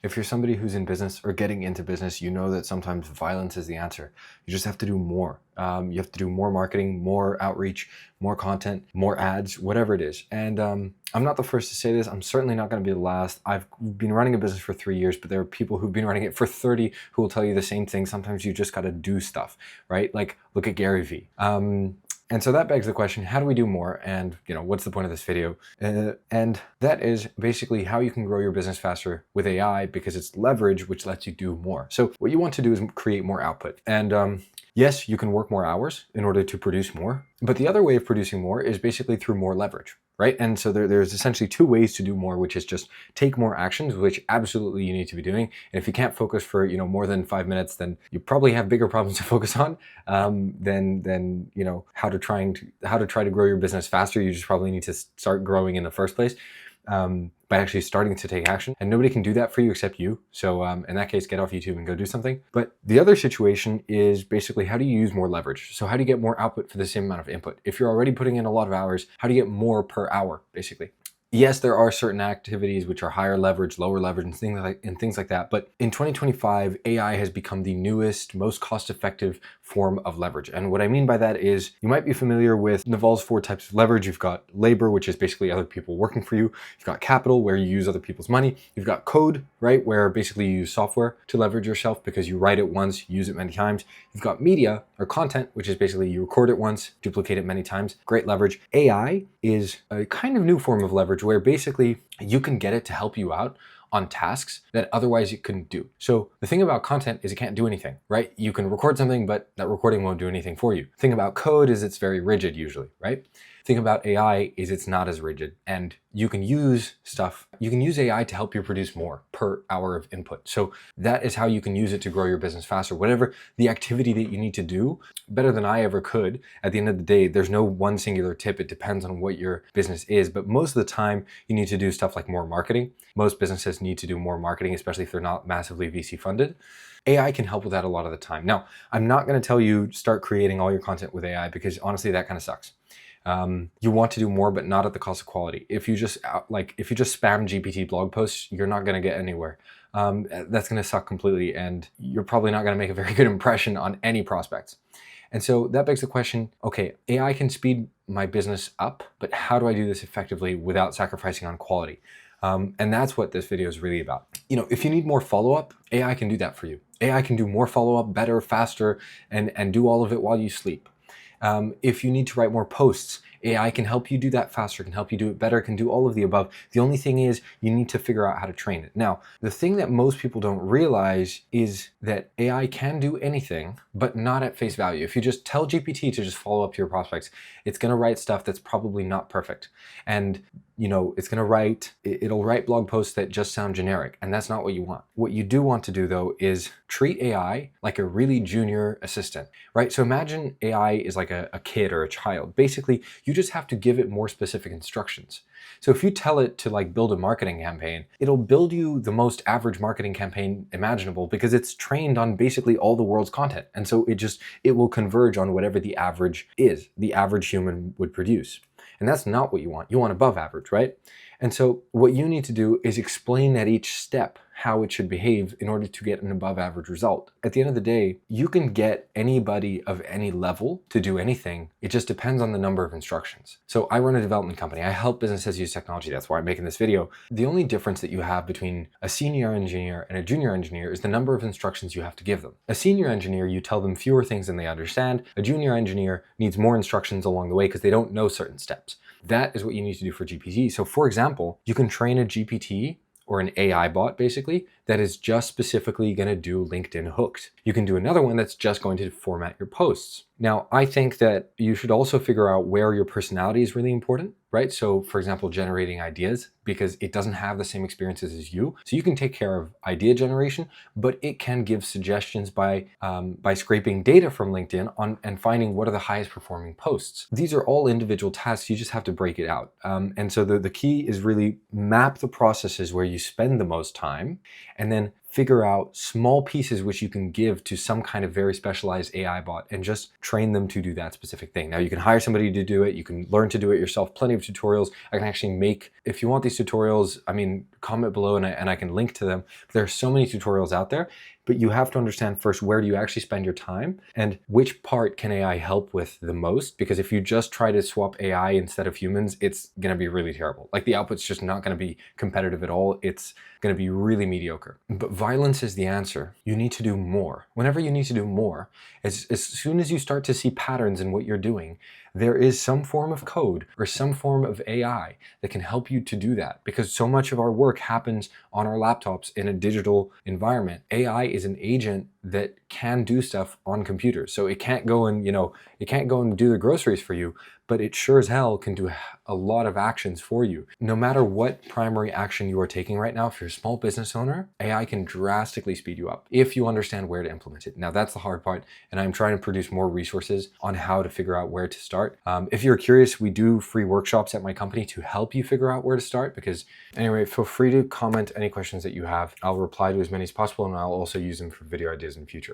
If you're somebody who's in business or getting into business, you know that sometimes violence is the answer. You just have to do more. You have to do more marketing, more outreach, more content, more ads, whatever it is. And I'm not the first to say this. I'm certainly not going to be the last. I've been running a business for 3 years, but there are people who've been running it for 30 who will tell you the same thing. Sometimes you just got to do stuff, right? Like look at Gary Vee. And so that begs the question, how do we do more? And what's the point of this video? And that is basically how you can grow your business faster with AI, because it's leverage, which lets you do more. So what you want to do is create more output. And yes, you can work more hours in order to produce more, but the other way of producing more is basically through more leverage, right? And so there's essentially two ways to do more, which is just take more actions, which absolutely you need to be doing. And if you can't focus for more than 5 minutes, then you probably have bigger problems to focus on than how to try to grow your business faster. You just probably need to start growing in the first place. By actually starting to take action. And nobody can do that for you except you. So in that case, get off YouTube and go do something. But the other situation is basically, how do you use more leverage? So how do you get more output for the same amount of input? If you're already putting in a lot of hours, how do you get more per hour, basically? Yes, there are certain activities which are higher leverage, lower leverage, and things like that. But in 2025, AI has become the newest, most cost-effective form of leverage. And what I mean by that is, you might be familiar with Naval's 4 types of leverage. You've got labor, which is basically other people working for you. You've got capital, where you use other people's money. You've got code, right, where basically you use software to leverage yourself because you write it once, use it many times. You've got media or content, which is basically you record it once, duplicate it many times. Great leverage. AI is a kind of new form of leverage where basically you can get it to help you out on tasks that otherwise you couldn't do. So the thing about content is it can't do anything, right? You can record something, but that recording won't do anything for you. The thing about code is it's very rigid usually, right? The thing about AI is it's not as rigid, and you can use AI to help you produce more per hour of input. So that is how you can use it to grow your business faster. Whatever the activity that you need to do, better than I ever could. At the end of the day, there's no one singular tip. It depends on what your business is. But most of the time, you need to do stuff like more marketing. Most businesses need to do more marketing, especially if they're not massively VC funded. AI can help with that a lot of the time. Now, I'm not going to tell you start creating all your content with AI, because honestly, that kind of sucks. You want to do more, but not at the cost of quality. If you just spam GPT blog posts, you're not going to get anywhere. That's going to suck completely, and you're probably not going to make a very good impression on any prospects. And so that begs the question, okay, AI can speed my business up, but how do I do this effectively without sacrificing on quality? And that's what this video is really about. If you need more follow-up, AI can do that for you. AI can do more follow-up, better, faster, and do all of it while you sleep. If you need to write more posts, AI can help you do that faster, can help you do it better, can do all of the above. The only thing is you need to figure out how to train it. Now, the thing that most people don't realize is that AI can do anything, but not at face value. If you just tell GPT to just follow up to your prospects, it's going to write stuff that's probably not perfect. And it'll write blog posts that just sound generic, and that's not what you want. What you do want to do, though, is treat AI like a really junior assistant, right? So imagine AI is like a kid or a child. Basically, you just have to give it more specific instructions. So if you tell it to build a marketing campaign, it'll build you the most average marketing campaign imaginable, because it's trained on basically all the world's content. And so it will converge on whatever the average human would produce. And that's not what you want. You want above average, right? And so what you need to do is explain at each step how it should behave in order to get an above average result. At the end of the day, you can get anybody of any level to do anything. It just depends on the number of instructions. So I run a development company. I help businesses use technology. That's why I'm making this video. The only difference that you have between a senior engineer and a junior engineer is the number of instructions you have to give them. A senior engineer, you tell them fewer things than they understand. A junior engineer needs more instructions along the way because they don't know certain steps. That is what you need to do for GPT. So for example, you can train a GPT or an AI bot, basically, that is just specifically going to do LinkedIn hooks. You can do another one that's just going to format your posts. Now, I think that you should also figure out where your personality is really important, right? So for example, generating ideas, because it doesn't have the same experiences as you. So you can take care of idea generation, but it can give suggestions by scraping data from LinkedIn and finding what are the highest performing posts. These are all individual tasks. You just have to break it out. And so the key is really map the processes where you spend the most time, and then figure out small pieces which you can give to some kind of very specialized AI bot and just train them to do that specific thing. Now you can hire somebody to do it. You can learn to do it yourself. Plenty of tutorials. I can actually make, if you want these tutorials, comment below and I can link to them. There are so many tutorials out there, but you have to understand first, where do you actually spend your time and which part can AI help with the most? Because if you just try to swap AI instead of humans, it's going to be really terrible. Like the output's just not going to be competitive at all. It's going to be really mediocre. But violence is the answer. You need to do more. Whenever you need to do more, as soon as you start to see patterns in what you're doing, there is some form of code or some form of AI that can help you to do that, because so much of our work happens on our laptops in a digital environment. AI is an agent that can do stuff on computers. So it can't go and, it can't go and do the groceries for you, but it sure as hell can do a lot of actions for you. No matter what primary action you are taking right now, if you're a small business owner, AI can drastically speed you up if you understand where to implement it. Now that's the hard part, and I'm trying to produce more resources on how to figure out where to start. If you're curious, we do free workshops at my company to help you figure out where to start. Because anyway, feel free to comment any questions that you have. I'll reply to as many as possible, and I'll also use them for video ideas in the future.